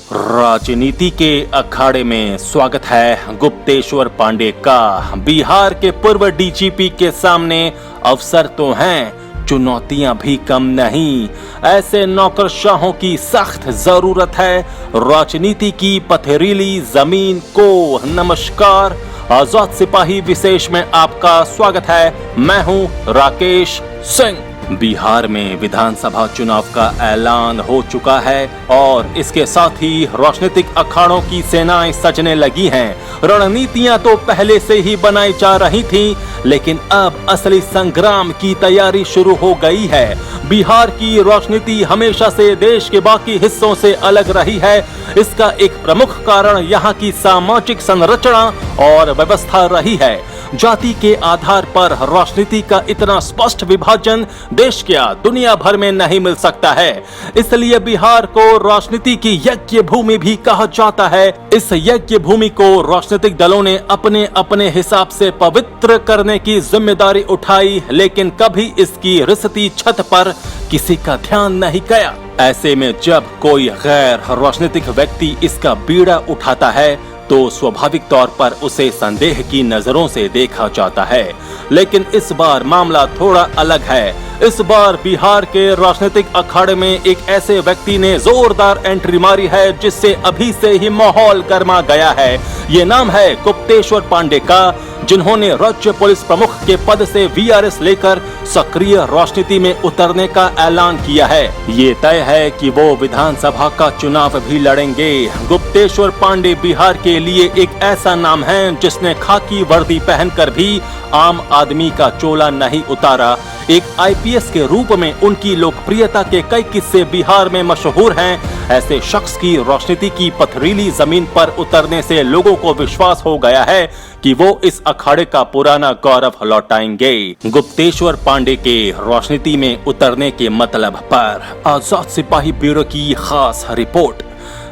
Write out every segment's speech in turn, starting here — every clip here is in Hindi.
राजनीति के अखाड़े में स्वागत है गुप्तेश्वर पांडे का। बिहार के पूर्व डीजीपी के सामने अवसर तो हैं, चुनौतियां भी कम नहीं। ऐसे नौकरशाहों की सख्त जरूरत है राजनीति की पथरीली जमीन को। नमस्कार, आजाद सिपाही विशेष में आपका स्वागत है। मैं हूं राकेश सिंह। बिहार में विधानसभा चुनाव का ऐलान हो चुका है और इसके साथ ही राजनीतिक अखाड़ों की सेनाएं सजने लगी हैं। रणनीतियां तो पहले से ही बनाई जा रही थीं, लेकिन अब असली संग्राम की तैयारी शुरू हो गई है। बिहार की राजनीति हमेशा से देश के बाकी हिस्सों से अलग रही है। इसका एक प्रमुख कारण यहाँ की सामाजिक संरचना और व्यवस्था रही है। जाति के आधार पर राजनीति का इतना स्पष्ट विभाजन देश क्या दुनिया भर में नहीं मिल सकता है। इसलिए बिहार को राजनीति की यज्ञ भूमि भी कहा जाता है। इस यज्ञ भूमि को राजनीतिक दलों ने अपने अपने हिसाब से पवित्र करने की जिम्मेदारी उठाई, लेकिन कभी इसकी रिसती छत पर किसी का ध्यान नहीं गया। ऐसे में जब कोई गैर राजनीतिक व्यक्ति इसका बीड़ा उठाता है तो स्वाभाविक तौर पर उसे संदेह की नजरों से देखा जाता है। लेकिन इस बार मामला थोड़ा अलग है। इस बार बिहार के राजनीतिक अखाड़े में एक ऐसे व्यक्ति ने जोरदार एंट्री मारी है जिससे अभी से ही माहौल गर्मा गया है। ये नाम है गुप्तेश्वर पांडे का, जिन्होंने राज्य पुलिस प्रमुख के पद से वीआरएस लेकर सक्रिय राजनीति में उतरने का ऐलान किया है। ये तय है कि वो विधानसभा का चुनाव भी लड़ेंगे। गुप्तेश्वर पांडे बिहार के लिए एक ऐसा नाम है जिसने खाकी वर्दी पहनकर भी आम आदमी का चोला नहीं उतारा। एक आईपीएस के रूप में उनकी लोकप्रियता के कई किस्से बिहार में मशहूर हैं। ऐसे शख्स की राजनीति की पथरीली जमीन पर उतरने से लोगों को विश्वास हो गया है कि वो इस अखाड़े का पुराना गौरव लौटाएंगे। गुप्तेश्वर पांडे के राजनीति में उतरने के मतलब पर आजाद सिपाही ब्यूरो की खास रिपोर्ट।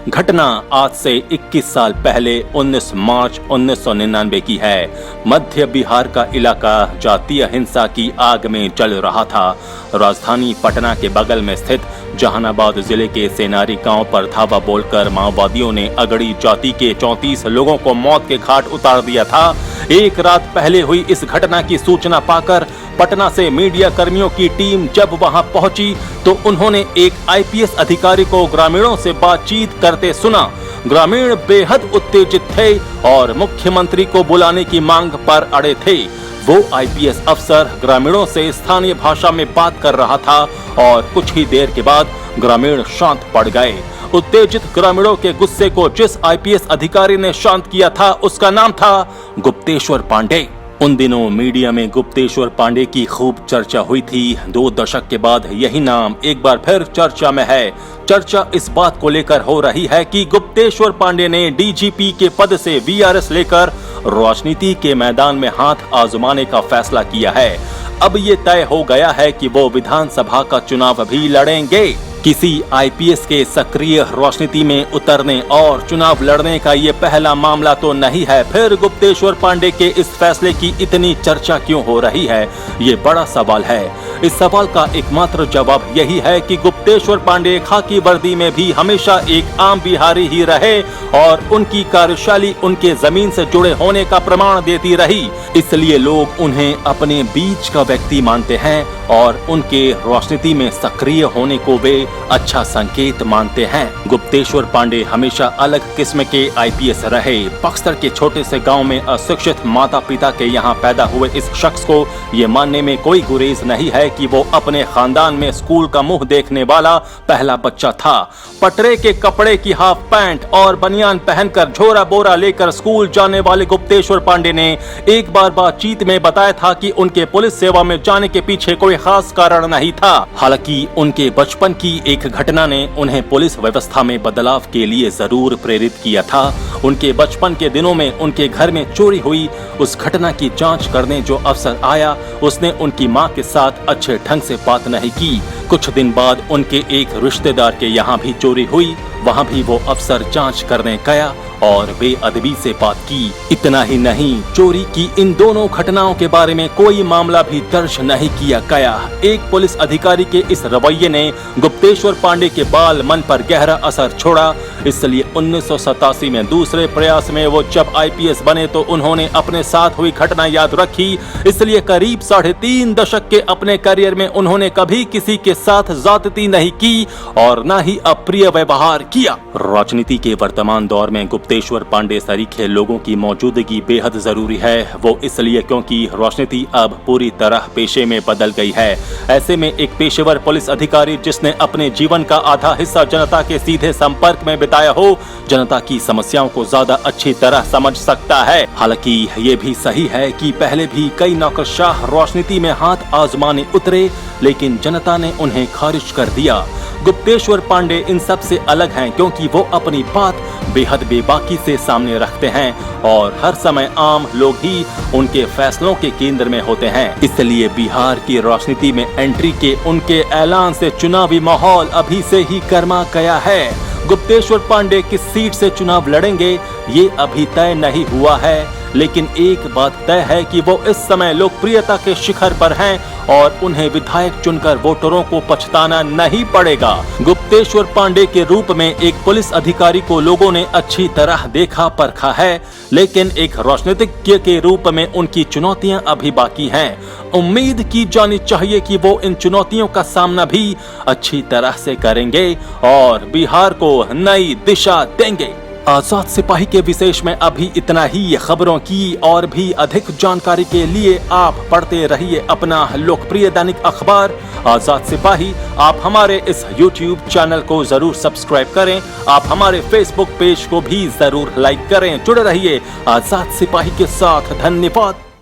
घटना आज से 21 साल पहले 19 मार्च 1999 की है। मध्य बिहार का इलाका जातीय हिंसा की आग में जल रहा था। राजधानी पटना के बगल में स्थित जहानाबाद जिले के सेनारी गांव पर धावा बोलकर माओवादियों ने अगड़ी जाति के 34 लोगों को मौत के घाट उतार दिया था। एक रात पहले हुई इस घटना की सूचना पाकर पटना से मीडिया कर्मियों की टीम जब वहां पहुंची तो उन्होंने एक आईपीएस अधिकारी को ग्रामीणों से बातचीत करते सुना। ग्रामीण बेहद उत्तेजित थे और मुख्यमंत्री को बुलाने की मांग पर अड़े थे। वो आईपीएस अफसर ग्रामीणों से स्थानीय भाषा में बात कर रहा था और कुछ ही देर के बाद ग्रामीण शांत पड़ गए। उत्तेजित ग्रामीणों के गुस्से को जिस आईपीएस अधिकारी ने शांत किया था उसका नाम था गुप्तेश्वर पांडे। उन दिनों मीडिया में गुप्तेश्वर पांडे की खूब चर्चा हुई थी। 2 दशक के बाद यही नाम एक बार फिर चर्चा में है। चर्चा इस बात को लेकर हो रही है कि गुप्तेश्वर पांडे ने डीजीपी के पद से वीआरएस लेकर राजनीति के मैदान में हाथ आजमाने का फैसला किया है। अब ये तय हो गया है कि वो विधानसभा का चुनाव भी लड़ेंगे। किसी आईपीएस के सक्रिय राजनीति में उतरने और चुनाव लड़ने का ये पहला मामला तो नहीं है। फिर गुप्तेश्वर पांडे के इस फैसले की इतनी चर्चा क्यों हो रही है, ये बड़ा सवाल है। इस सवाल का एकमात्र जवाब यही है कि गुप्तेश्वर पांडे खाकी वर्दी में भी हमेशा एक आम बिहारी ही रहे और उनकी कार्यशैली उनके जमीन से जुड़े होने का प्रमाण देती रही। इसलिए लोग उन्हें अपने बीच का व्यक्ति मानते हैं और उनके राजनीति में सक्रिय होने को वे अच्छा संकेत मानते हैं। गुप्तेश्वर पांडे हमेशा अलग किस्म के आईपीएस रहे। बक्सर के छोटे से गांव में अशिक्षित माता पिता के यहाँ पैदा हुए इस शख्स को ये मानने में कोई गुरेज नहीं है कि वो अपने खानदान में स्कूल का मुंह देखने वाला पहला बच्चा था। पटरे के कपड़े की हाफ पैंट और बनियान पहनकर झोरा बोरा लेकर स्कूल जाने वाले गुप्तेश्वर पांडे ने एक बार बातचीत में बताया था कि उनके पुलिस सेवा में जाने के पीछे कोई खास कारण नहीं था। हालांकि उनके बचपन की एक घटना ने उन्हें पुलिस व्यवस्था में बदलाव के लिए जरूर प्रेरित किया था। उनके बचपन के दिनों में उनके घर में चोरी हुई उस घटना की जांच करने जो अफसर आया, उसने उनकी मां के साथ अच्छे ढंग से बात नहीं की। कुछ दिन बाद उनके एक रिश्तेदार के यहाँ भी चोरी हुई, वहाँ भी वो अफसर जांच करने गया और बेअदबी से बात की। इतना ही नहीं, चोरी की इन दोनों घटनाओं के बारे में कोई मामला भी दर्ज नहीं किया गया। एक पुलिस अधिकारी के इस रवैये ने गुप्तेश्वर पांडे के बाल मन पर गहरा असर छोड़ा। इसलिए 1987 में दूसरे प्रयास में वो जब आईपीएस बने तो उन्होंने अपने साथ हुई घटना याद रखी। इसलिए करीब 3.5 दशक के अपने करियर में उन्होंने कभी किसी के साथ ज्यादती नहीं की और न ही अप्रिय व्यवहार किया। राजनीति के वर्तमान दौर में गुप्तेश्वर पांडे सरीखे लोगों की मौजूदगी बेहद जरूरी है। वो इसलिए क्योंकि राजनीति अब पूरी तरह पेशे में बदल गई है। ऐसे में एक पेशेवर पुलिस अधिकारी जिसने अपने जीवन का आधा हिस्सा जनता के सीधे संपर्क में बिताया हो, जनता की समस्याओं को ज्यादा अच्छी तरह समझ सकता है। हालांकि ये भी सही है कि पहले भी कई नौकरशाह राजनीति में हाथ आजमाने उतरे, लेकिन जनता ने उन्हें खारिज कर दिया। गुप्तेश्वर पांडे इन सब से अलग हैं क्योंकि वो अपनी बात बेहद बेबाकी से सामने रखते हैं और हर समय आम लोग ही उनके फैसलों के केंद्र में होते हैं। इसलिए बिहार की राजनीति में एंट्री के उनके ऐलान से चुनावी माहौल अभी से ही गर्मा गया है। गुप्तेश्वर पांडे किस सीट से चुनाव लड़ेंगे ये अभी तय नहीं हुआ है, लेकिन एक बात तय है कि वो इस समय लोकप्रियता के शिखर पर हैं और उन्हें विधायक चुनकर वोटरों को पछताना नहीं पड़ेगा। गुप्तेश्वर पांडे के रूप में एक पुलिस अधिकारी को लोगों ने अच्छी तरह देखा परखा है, लेकिन एक राजनीतिज्ञ के रूप में उनकी चुनौतियां अभी बाकी हैं। उम्मीद की जानी चाहिए कि वो इन चुनौतियों का सामना भी अच्छी तरह से करेंगे और बिहार को नई दिशा देंगे। आजाद सिपाही के विशेष में अभी इतना ही। खबरों की और भी अधिक जानकारी के लिए आप पढ़ते रहिए अपना लोकप्रिय दैनिक अखबार आजाद सिपाही। आप हमारे इस YouTube चैनल को जरूर सब्सक्राइब करें। आप हमारे Facebook पेज को भी जरूर लाइक करें। जुड़े रहिए आजाद सिपाही के साथ। धन्यवाद।